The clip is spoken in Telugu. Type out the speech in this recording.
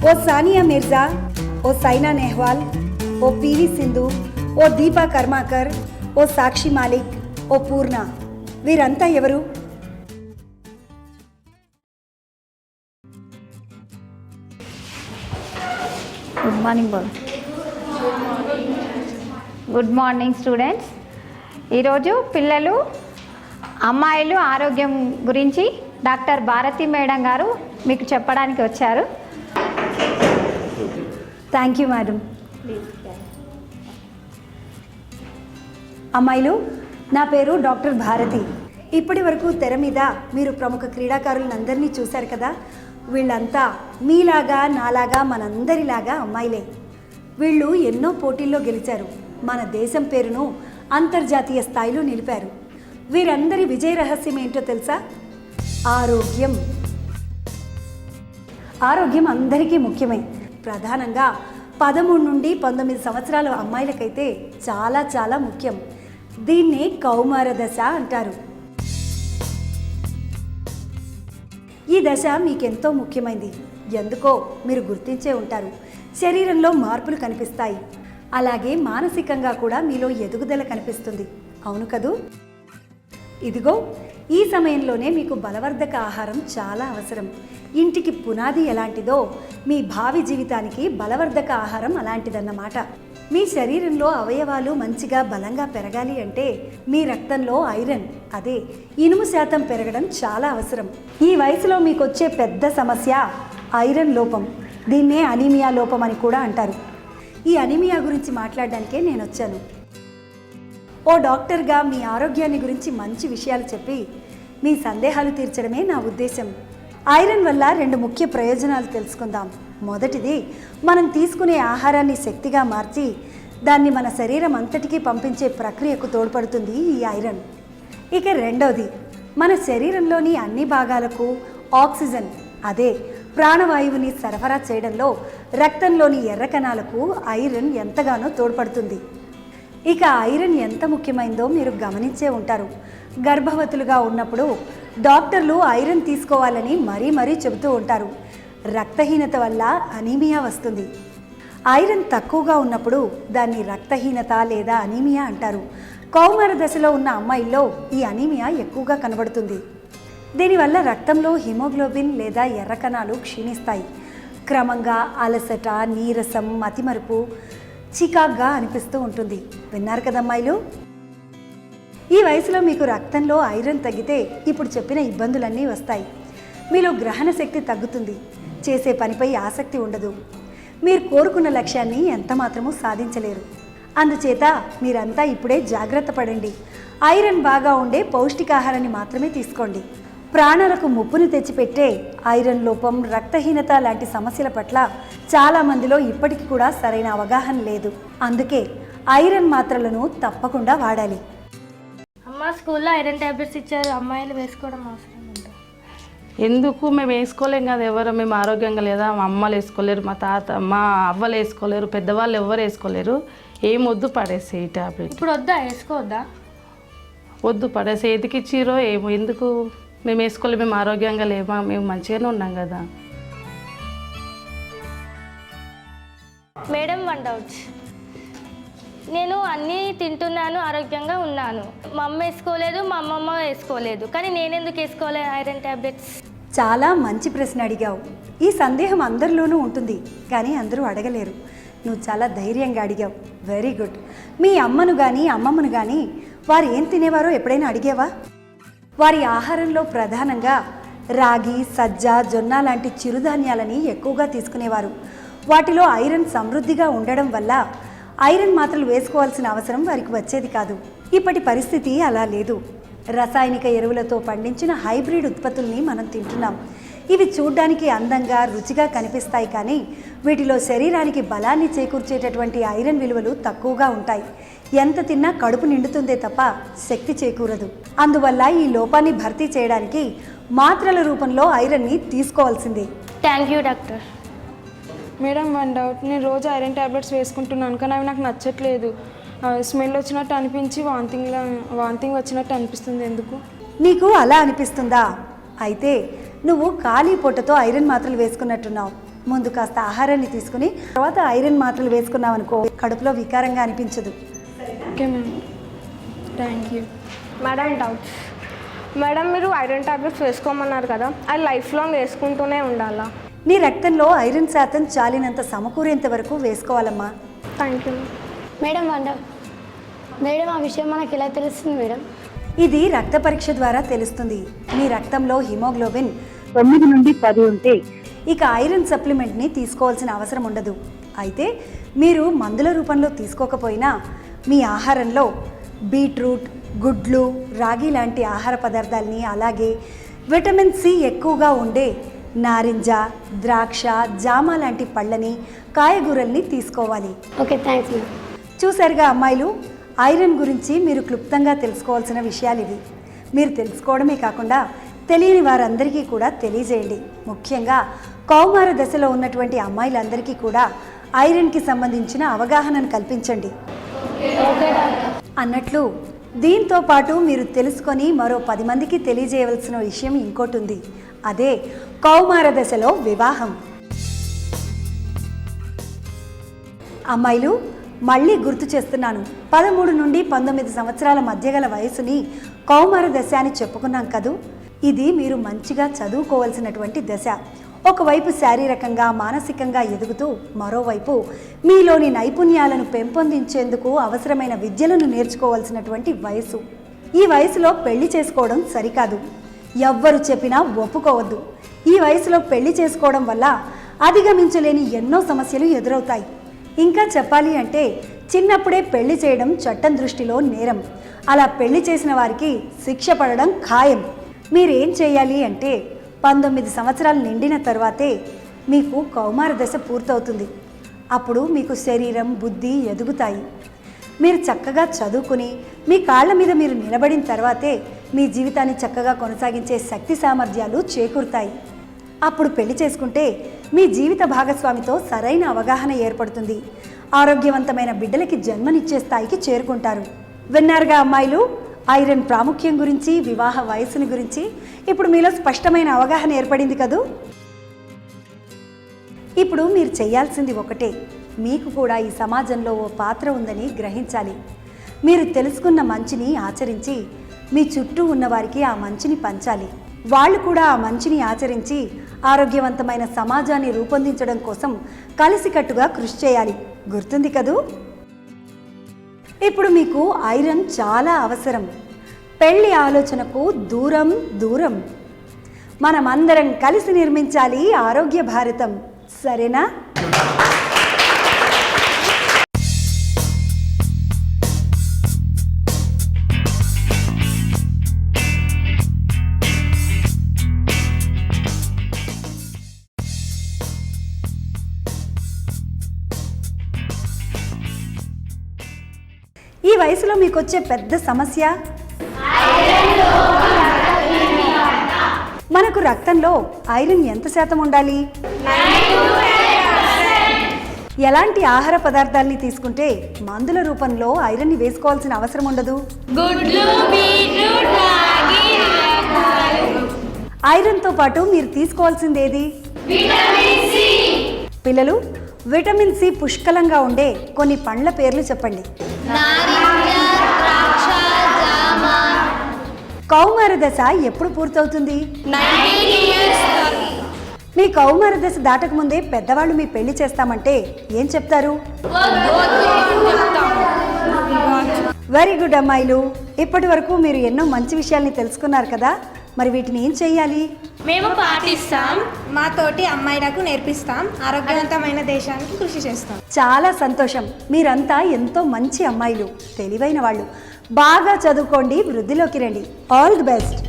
ఓ సానియా మిర్జా, ఓ సైనా నెహ్వాల్, ఓ పివి సింధు, ఓ దీపా కర్మాకర్, ఓ సాక్షి మాలిక్, ఓ పూర్ణ, వీరంతా ఎవరు? Good morning ball. Good morning students. ఈరోజు పిల్లలు అమ్మాయిలు ఆరోగ్యం గురించి డాక్టర్ భారతి మేడం గారు మీకు చెప్పడానికి వచ్చారు. Thank you madam. అమ్మాయిలు, నా పేరు డాక్టర్ భారతి. ఇప్పటి వరకు తెర మీద మీరు ప్రముఖ క్రీడాకారులను అందరినీ చూశారు కదా. వీళ్ళంతా మీలాగా నాలాగా మనందరిలాగా అమ్మాయిలే. వీళ్ళు ఎన్నో పోటీల్లో గెలిచారు, మన దేశం పేరును అంతర్జాతీయ స్థాయిలో నిలిపారు. వీరందరి విజయ రహస్యం ఏంటో తెలుసా? ఆరోగ్యం. ఆరోగ్యం అందరికీ ముఖ్యమే. ప్రధానంగా 13 నుండి 19 సంవత్సరాల అమ్మాయిలకైతే చాలా చాలా ముఖ్యం. దీన్నే కౌమార దశ అంటారు. ఈ దశ మీకెంతో ముఖ్యమైనది. ఎందుకో మీరు గుర్తించే ఉంటారు. శరీరంలో మార్పులు కనిపిస్తాయి, అలాగే మానసికంగా కూడా మీలో ఎదుగుదల కనిపిస్తుంది. అవును కదూ? ఇదిగో ఈ సమయంలోనే మీకు బలవర్ధక ఆహారం చాలా అవసరం. ఇంటికి పునాది ఎలాంటిదో మీ భావి జీవితానికి బలవర్ధక ఆహారం అలాంటిదన్నమాట. మీ శరీరంలో అవయవాలు మంచిగా బలంగా పెరగాలి అంటే మీ రక్తంలో ఐరన్, అదే ఇనుము శాతం పెరగడం చాలా అవసరం. ఈ వయసులో మీకు వచ్చే పెద్ద సమస్య ఐరన్ లోపం. దీన్నే అనీమియా లోపం అని కూడా అంటారు. ఈ అనీమియా గురించి మాట్లాడడానికే నేను వచ్చాను. ఓ డాక్టర్గా మీ ఆరోగ్యాన్ని గురించి మంచి విషయాలు చెప్పి మీ సందేహాలు తీర్చడమే నా ఉద్దేశం. ఐరన్ వల్ల 2 ముఖ్య ప్రయోజనాలు తెలుసుకుందాం. మొదటిది, మనం తీసుకునే ఆహారాన్ని శక్తిగా మార్చి దాన్ని మన శరీరం అంతటికీ పంపించే ప్రక్రియకు తోడ్పడుతుంది ఈ ఐరన్. ఇక రెండవది, మన శరీరంలోని అన్ని భాగాలకు ఆక్సిజన్, అదే ప్రాణవాయువుని సరఫరా చేయడంలో రక్తంలోని ఎర్ర కణాలకు ఐరన్ ఎంతగానో తోడ్పడుతుంది. ఇక ఐరన్ ఎంత ముఖ్యమైందో మీరు గమనించే ఉంటారు. గర్భవతులుగా ఉన్నప్పుడు డాక్టర్లు ఐరన్ తీసుకోవాలని మరీ చెబుతూ ఉంటారు. రక్తహీనత వల్ల అనీమియా వస్తుంది. ఐరన్ తక్కువగా ఉన్నప్పుడు దాన్ని రక్తహీనత లేదా అనీమియా అంటారు. కౌమార దశలో ఉన్న అమ్మాయిల్లో ఈ అనీమియా ఎక్కువగా కనబడుతుంది. దీనివల్ల రక్తంలో హిమోగ్లోబిన్ లేదా ఎర్ర కణాలు క్షీణిస్తాయి. క్రమంగా అలసట, నీరసం, మతిమరుపు, చికాగ్గా అనిపిస్తూ ఉంటుంది. విన్నారు కదా అమ్మాయిలు? ఈ వయసులో మీకు రక్తంలో ఐరన్ తగ్గితే ఇప్పుడు చెప్పిన ఇబ్బందులన్నీ వస్తాయి. మీలో గ్రహణ శక్తి తగ్గుతుంది, చేసే పనిపై ఆసక్తి ఉండదు, మీరు కోరుకున్న లక్ష్యాన్ని ఎంత మాత్రమూ సాధించలేరు. అందుచేత మీరంతా ఇప్పుడే జాగ్రత్త పడండి. ఐరన్ బాగా ఉండే పౌష్టికాహారాన్ని మాత్రమే తీసుకోండి. ప్రాణాలకు ముప్పును తెచ్చిపెట్టే ఐరన్ లోపం, రక్తహీనత లాంటి సమస్యల పట్ల చాలా మందిలో ఇప్పటికీ కూడా సరైన అవగాహన లేదు. అందుకే ఐరన్ మాత్రలను తప్పకుండా వాడాలి. అమ్మ, స్కూల్లో ఐరన్ టాబ్లెట్స్ ఇచ్చారు, అమ్మాయిలు వేసుకోవడం అవసరం ఉందా? ఎందుకు? మేము వేసుకోలేం కదా ఎవరు. మేము ఆరోగ్యంగా లేదా, మా అమ్మలు వేసుకోలేరు, మా అవ్వలు వేసుకోలేరు, పెద్దవాళ్ళు ఎవరు వేసుకోలేరు. ఏం వద్దు, పడేసి ఈ టాబ్లెట్. ఇప్పుడు వద్దా? వేసుకోవద్దా? వద్దు, పడేసి. ఎందుకు ఇచ్చిరో ఏమో. ఎందుకు మేము వేసుకోలేము? మేము ఆరోగ్యంగా లేమా? మేము మంచిగానే ఉన్నాం కదా. Madam, 1 doubt. నేను అన్నీ తింటున్నాను, ఆరోగ్యంగా ఉన్నాను. మా అమ్మ వేసుకోలేదు, మా అమ్మమ్మ వేసుకోలేదు, కానీ నేనెందుకు వేసుకోలేదు ఐరన్ టాబ్లెట్స్? చాలా మంచి ప్రశ్న అడిగావు. ఈ సందేహం అందరిలోనూ ఉంటుంది, కానీ అందరూ అడగలేరు. నువ్వు చాలా ధైర్యంగా అడిగావు. Very good. మీ అమ్మను కానీ అమ్మమ్మను కానీ వారు ఏం తినేవారో ఎప్పుడైనా అడిగేవా? వారి ఆహారంలో ప్రధానంగా రాగి, సజ్జ, జొన్న లాంటి చిరుధాన్యాలని ఎక్కువగా తీసుకునేవారు. వాటిలో ఐరన్ సమృద్ధిగా ఉండడం వల్ల ఐరన్ మాత్రలు వేసుకోవాల్సిన అవసరం వారికి వచ్చేది కాదు. ఇప్పటి పరిస్థితి అలా లేదు. రసాయనిక ఎరువులతో పండించిన హైబ్రిడ్ ఉత్పత్తుల్ని మనం తింటున్నాం. ఇవి చూడ్డానికి అందంగా, రుచిగా కనిపిస్తాయి, కానీ వీటిలో శరీరానికి బలాన్ని చేకూర్చేటటువంటి ఐరన్ విలువలు తక్కువగా ఉంటాయి. ఎంత తిన్నా కడుపు నిండుతుందే తప్ప శక్తి చేకూరదు. అందువల్ల ఈ లోపాన్ని భర్తీ చేయడానికి మాత్రల రూపంలో ఐరన్ని తీసుకోవాల్సిందే. Thank you doctor. Madam, 1 doubt. నేను రోజు ఐరన్ టాబ్లెట్స్ వేసుకుంటున్నాను, కానీ అవి నాకు నచ్చట్లేదు. స్మెల్ వచ్చినట్టు అనిపించి వాంతింగ్ వచ్చినట్టు అనిపిస్తుంది. ఎందుకు? నీకు అలా అనిపిస్తుందా? అయితే నువ్వు ఖాళీ పొట్టతో ఐరన్ మాత్రలు వేసుకున్నట్టున్నావు. ముందు కాస్త ఆహారాన్ని తీసుకుని తర్వాత ఐరన్ మాత్రలు వేసుకున్నాం అనుకో కడుపులో వికారంగా అనిపించదు. Okay madam, thank you. Madam doubts. Madam మీరు ఐరన్ టాబ్లెట్స్ వేసుకోమన్నారు కదా, అది లైఫ్ లాంగ్ వేసుకుంటూనే ఉండాలా? నీ రక్తంలో ఐరన్ శాతం చాలినంత సమకూరేంత వరకు వేసుకోవాలమ్మా. Thank you. మేడం మేడం ఆ విషయం మనకి ఎలా తెలుస్తుంది మేడం? ఇది రక్త పరీక్ష ద్వారా తెలుస్తుంది. మీ రక్తంలో హిమోగ్లోబిన్ 9 నుండి 10 ఉంటే ఇక ఐరన్ సప్లిమెంట్ని తీసుకోవాల్సిన అవసరం ఉండదు. అయితే మీరు మందుల రూపంలో తీసుకోకపోయినా మీ ఆహారంలో బీట్రూట్, గుడ్లు, రాగి లాంటి ఆహార పదార్థాలని, అలాగే విటమిన్ సి ఎక్కువగా ఉండే నారింజ, ద్రాక్ష, జామ లాంటి పళ్ళని, కాయగూరల్ని తీసుకోవాలి. Okay, thanks madam. చూసారుగా అమ్మాయిలు, ఐరన్ గురించి మీరు క్లుప్తంగా తెలుసుకోవాల్సిన విషయాలు ఇవి. మీరు తెలుసుకోవడమే కాకుండా తెలియని వారందరికీ కూడా తెలియజేయండి. ముఖ్యంగా కౌమార దశలో ఉన్నటువంటి అమ్మాయిలందరికీ కూడా ఐరన్కి సంబంధించిన అవగాహనను కల్పించండి. అన్నట్లు దీంతో పాటు మీరు తెలుసుకొని మరో 10 మందికి తెలియజేయవలసిన విషయం ఇంకోటి ఉంది. అదే కౌమార దశలో వివాహం. అమ్మాయిలు, మళ్ళీ గుర్తు చేస్తున్నాను, 13 నుండి 19 సంవత్సరాల మధ్య గల వయసుని కౌమార దశ అని చెప్పుకున్నాం కదూ. ఇది మీరు మంచిగా చదువుకోవాల్సినటువంటి దశ. ఒకవైపు శారీరకంగా, మానసికంగా ఎదుగుతూ మరోవైపు మీలోని నైపుణ్యాలను పెంపొందించేందుకు అవసరమైన విద్యలను నేర్చుకోవాల్సినటువంటి వయసు. ఈ వయసులో పెళ్లి చేసుకోవడం సరికాదు. ఎవ్వరు చెప్పినా ఒప్పుకోవద్దు. ఈ వయసులో పెళ్లి చేసుకోవడం వల్ల అధిగమించలేని ఎన్నో సమస్యలు ఎదురవుతాయి. ఇంకా చెప్పాలి అంటే చిన్నప్పుడే పెళ్లి చేయడం చట్టం దృష్టిలో నేరం. అలా పెళ్లి చేసిన వారికి శిక్ష పడడం ఖాయం. మీరేం చేయాలి అంటే 19 సంవత్సరాలు నిండిన తర్వాతే మీకు కౌమార దశ పూర్తవుతుంది. అప్పుడు మీకు శరీరం, బుద్ధి ఎదుగుతాయి. మీరు చక్కగా చదువుకుని మీ కాళ్ళ మీద మీరు నిలబడిన తర్వాతే మీ జీవితాన్ని చక్కగా కొనసాగించే శక్తి సామర్థ్యాలు చేకూరుతాయి. అప్పుడు పెళ్లి చేసుకుంటే మీ జీవిత భాగస్వామితో సరైన అవగాహన ఏర్పడుతుంది. ఆరోగ్యవంతమైన బిడ్డలకి జన్మనిచ్చే స్థాయికి చేరుకుంటారు. విన్నారుగా అమ్మాయిలు, ఐరన్ ప్రాముఖ్యం గురించి, వివాహ వయసుని గురించి ఇప్పుడు మీలో స్పష్టమైన అవగాహన ఏర్పడింది కదూ. ఇప్పుడు మీరు చేయాల్సింది ఒకటే, మీకు కూడా ఈ సమాజంలో ఓ పాత్ర ఉందని గ్రహించాలి. మీరు తెలుసుకున్న మంచిని ఆచరించి మీ చుట్టూ ఉన్నవారికి ఆ మంచిని పంచాలి. వాళ్ళు కూడా ఆ మంచిని ఆచరించి ఆరోగ్యవంతమైన సమాజాన్ని రూపొందించడం కోసం కలిసికట్టుగా కృషి చేయాలి. గుర్తుంది కదూ. ఇప్పుడు మీకు ఐరన్ చాలా అవసరం. పెళ్లి ఆలోచనకు దూరం దూరం. మనమందరం కలిసి నిర్మించాలి ఆరోగ్య భారతం. సరేనా? ఈ వయసులో మీకు వచ్చే పెద్ద సమస్య మనకు రక్తంలో ఐరన్ ఎంత శాతం ఉండాలి? ఎలాంటి ఆహార పదార్థాలని తీసుకుంటే మందుల రూపంలో ఐరన్ని వేసుకోవాల్సిన అవసరం ఉండదు? ఐరన్తో పాటు మీరు తీసుకోవాల్సింది ఏది? పిల్లలు, విటమిన్ సి పుష్కలంగా ఉండే కొన్ని పండ్ల పేర్లు చెప్పండి. కౌమార దశ ఎప్పుడు పూర్తవుతుంది? మీ కౌమార దశ దాటక ముందే పెద్దవాళ్ళు మీ పెళ్లి చేస్తామంటే ఏం చెప్తారు? వెరీ గుడ్ అమ్మాయిలు, ఇప్పటి వరకు మీరు ఎన్నో మంచి విషయాల్ని తెలుసుకున్నారు కదా. మరి వీటిని ఏం చెయ్యాలి? మేము పాటిస్తాం, మా తోటి అమ్మాయిలకు నేర్పిస్తాం, ఆరోగ్యవంతమైన దేశానికి కృషి చేస్తాం. చాలా సంతోషం. మీరంతా ఎంతో మంచి అమ్మాయిలు, తెలివైన వాళ్ళు. బాగా చదువుకోండి, వృద్ధిలోకి రండి. All the best.